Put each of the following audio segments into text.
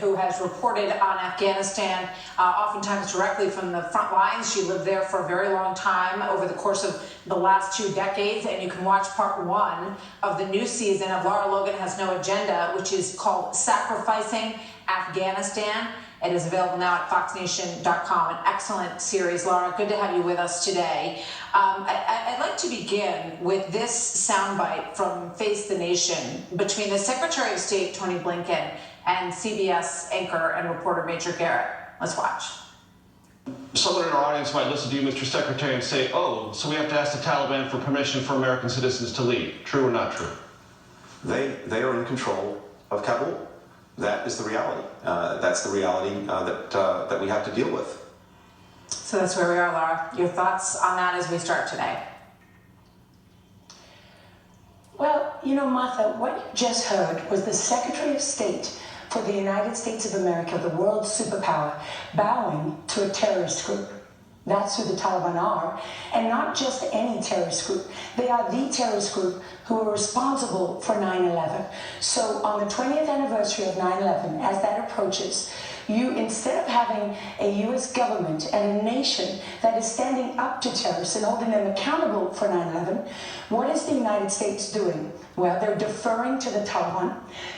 who has reported on Afghanistan, oftentimes directly from the front lines. She lived there for a very long time over the course of the last 2 decades, and you can watch part 1 of the new season of Lara Logan Has No Agenda, which is called Sacrificing Afghanistan. It is available now at foxnation.com. An excellent series. Lara, good to have you with us today. I'd like to begin with this soundbite from Face the Nation between the Secretary of State, Tony Blinken, and CBS anchor and reporter Major Garrett. Let's watch. Someone in our audience might listen to you, Mr. Secretary, and say, oh, so we have to ask the Taliban for permission for American citizens to leave. True or not true? They are in control of Kabul. That is the reality. That's the reality that we have to deal with. So that's where we are, Lara. Your thoughts on that as we start today? Well, you know, Martha, what you just heard was the Secretary of State for the United States of America, the world superpower, bowing to a terrorist group. That's who the Taliban are, and not just any terrorist group. They are the terrorist group who were responsible for 9/11. So on the 20th anniversary of 9/11, as that approaches, you, instead of having a U.S. government and a nation that is standing up to terrorists and holding them accountable for 9/11, what is the United States doing? Well, they're deferring to the Taliban.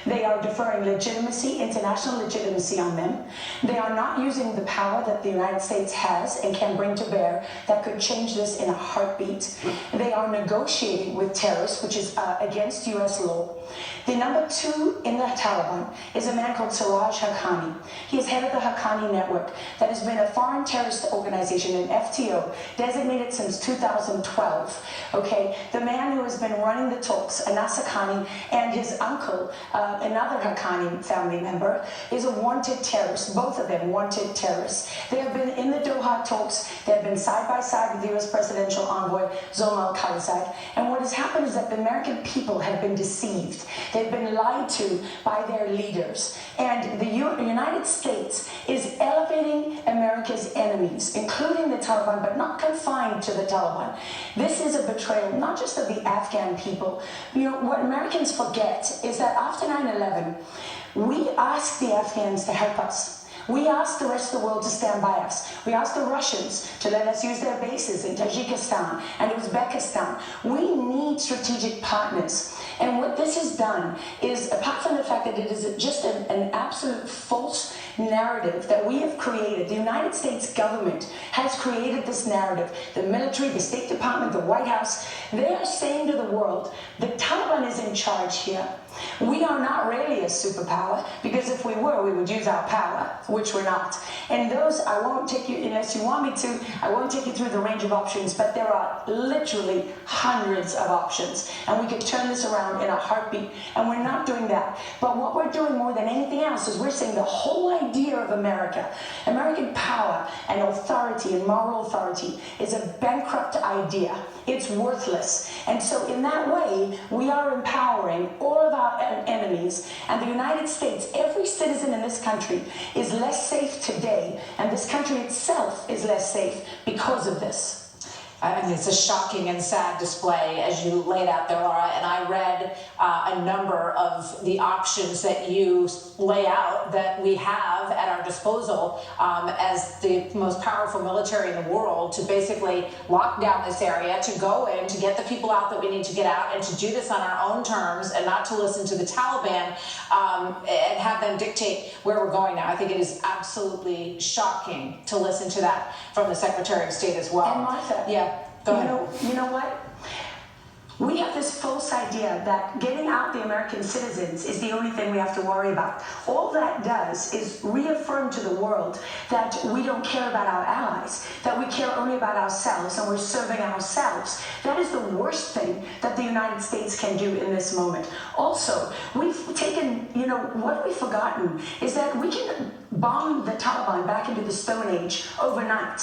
They are deferring legitimacy, international legitimacy on them. They are not using the power that the United States has and can bring to bear that could change this in a heartbeat. They are negotiating with terrorists, which is against U.S. law. The number 2 in the Taliban is a man called Siraj Haqqani. He is head of the Haqqani Network that has been a foreign terrorist organization, an FTO, designated since 2012. Okay, the man who has been running the talks, Anas Haqqani, and his uncle, another Haqqani family member, is a wanted terrorist. Both of them wanted terrorists. They have been in the Doha talks. They have been side by side with the U.S. presidential envoy, Zalmal Khalilzad. And what has happened is that the American people have been deceived. They've been lied to by their leaders. And the United States is elevating America's enemies, including the Taliban, but not confined to the Taliban. This is a betrayal, not just of the Afghan people. You know, what Americans forget is that after 9/11, we asked the Afghans to help us. We asked the rest of the world to stand by us. We asked the Russians to let us use their bases in Tajikistan and Uzbekistan. We need strategic partners. And what this has done is, apart from the fact that it is just an absolute false narrative that we have created, the United States government has created this narrative. The military, the State Department, the White House, they are saying to the world, the Taliban is in charge here. We are not really a superpower, because if we were, we would use our power, which we're not. And those, I won't take you, unless you want me to, I won't take you through the range of options, but there are literally hundreds of options. And we could turn this around in a heartbeat, and we're not doing that. But what we're doing more than anything else is we're saying the whole idea of America, American power and authority and moral authority, is a bankrupt idea. It's worthless. And so in that way, we are empowering all of our enemies, and the United States, every citizen in this country is less safe today, and this country itself is less safe because of this. I mean, it's a shocking and sad display, as you laid out there, Lara, and I read a number of the options that you lay out that we have at our disposal as the most powerful military in the world to basically lock down this area, to go in, to get the people out that we need to get out, and to do this on our own terms and not to listen to the Taliban and have them dictate where we're going now. I think it is absolutely shocking to listen to that from the Secretary of State as well. And Martha, yeah. Go ahead. You know what? We have this false idea that getting out the American citizens is the only thing we have to worry about. All that does is reaffirm to the world that we don't care about our allies, that we care only about ourselves and we're serving ourselves. That is the worst thing that the United States can do in this moment. Also, we've taken, you know, what we've forgotten is that we can bomb the Taliban back into the Stone Age overnight.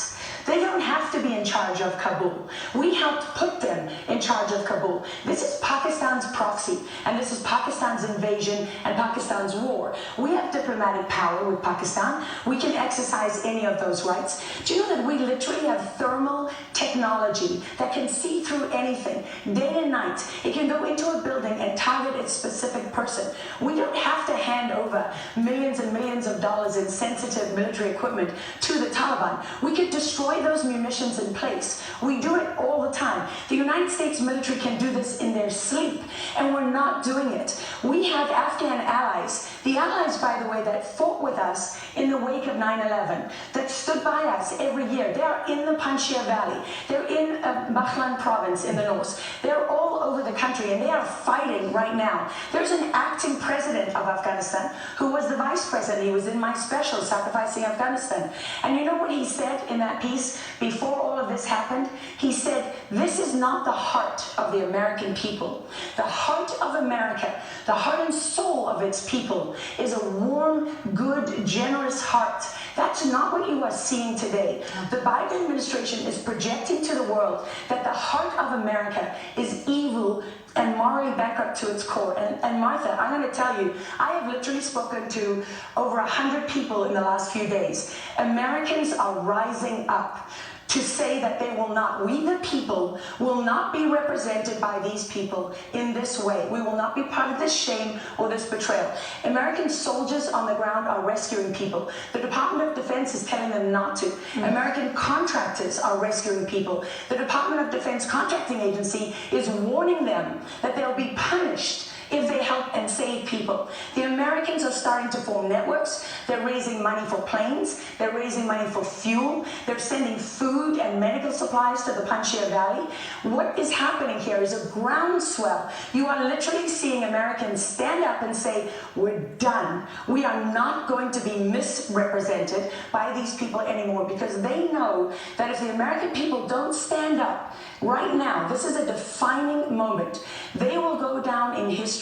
They don't have to be in charge of Kabul. We helped put them in charge of Kabul. This is Pakistan's proxy, and this is Pakistan's invasion and Pakistan's war. We have diplomatic power with Pakistan. We can exercise any of those rights. Do you know that we literally have thermal technology that can see through anything, day and night? It can go into a building and target its specific person. We don't have to hand over millions and millions of dollars in sensitive military equipment to the Taliban. We could destroy those munitions in place. We do it all the time. The United States military can do this in their sleep, and we're not doing it. We have Afghan allies, the allies, by the way, that fought with us in the wake of 9/11, that stood by us every year. They are in the Panjshir Valley. They're in Baghlan province in the north. They're all over the country, and they are fighting right now. There's an acting president of Afghanistan who was the vice president. He was in my special, Sacrificing Afghanistan. And you know what he said in that piece before all of this happened? He said, this is not the heart of the American people. The heart of America, the heart and soul of its people is a warm, good, generous heart. That's not what you are seeing today. The Biden administration is projecting to the world that the heart of America is evil and morally bankrupt to its core. And Martha, I'm going to tell you, I have literally spoken to over 100 people in the last few days. Americans are rising up to say that they will not, we the people, will not be represented by these people in this way. We will not be part of this shame or this betrayal. American soldiers on the ground are rescuing people. The Department of Defense is telling them not to. American contractors are rescuing people. The Department of Defense Contracting Agency is warning them that they'll be punished if they help and save people. The Americans are starting to form networks. They're raising money for planes. They're raising money for fuel. They're sending food and medical supplies to the Panjshir Valley. What is happening here is a groundswell. You are literally seeing Americans stand up and say, we're done. We are not going to be misrepresented by these people anymore, because they know that if the American people don't stand up right now, this is a defining moment. They will go down in history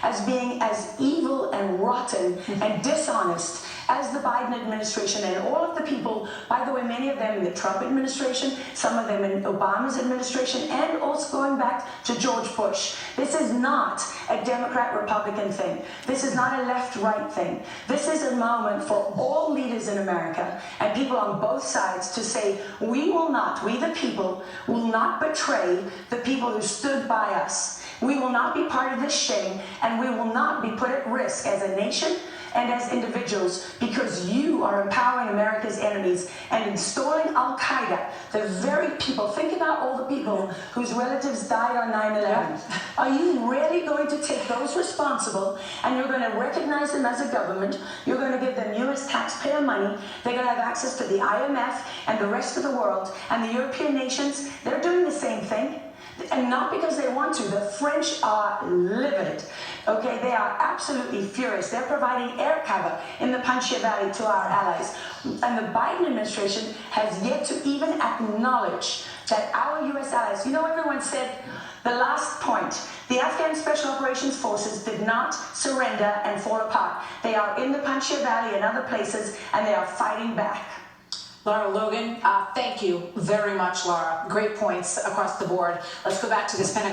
as being as evil and rotten and dishonest as the Biden administration and all of the people, by the way, many of them in the Trump administration, some of them in Obama's administration, and also going back to George Bush. This is not a Democrat-Republican thing. This is not a left-right thing. This is a moment for all leaders in America and people on both sides to say, we will not, we the people, will not betray the people who stood by us. We will not be part of this shame, and we will not be put at risk as a nation and as individuals, because you are empowering America's enemies and installing Al-Qaeda, the very people. Think about all the people whose relatives died on 9/11. Are you really going to take those responsible and you're going to recognize them as a government? You're going to give them U.S. taxpayer money. They're going to have access to the IMF and the rest of the world, and the European nations, they're doing the same thing. And not because they want to. The French are livid. Okay, they are absolutely furious. They're providing air cover in the Panjshir Valley to our allies. And the Biden administration has yet to even acknowledge that our U.S. allies, you know, everyone said the last point, the Afghan Special Operations Forces did not surrender and fall apart. They are in the Panjshir Valley and other places, and they are fighting back. Lara Logan, thank you very much, Lara. Great points across the board. Let's go back to this Pentagon.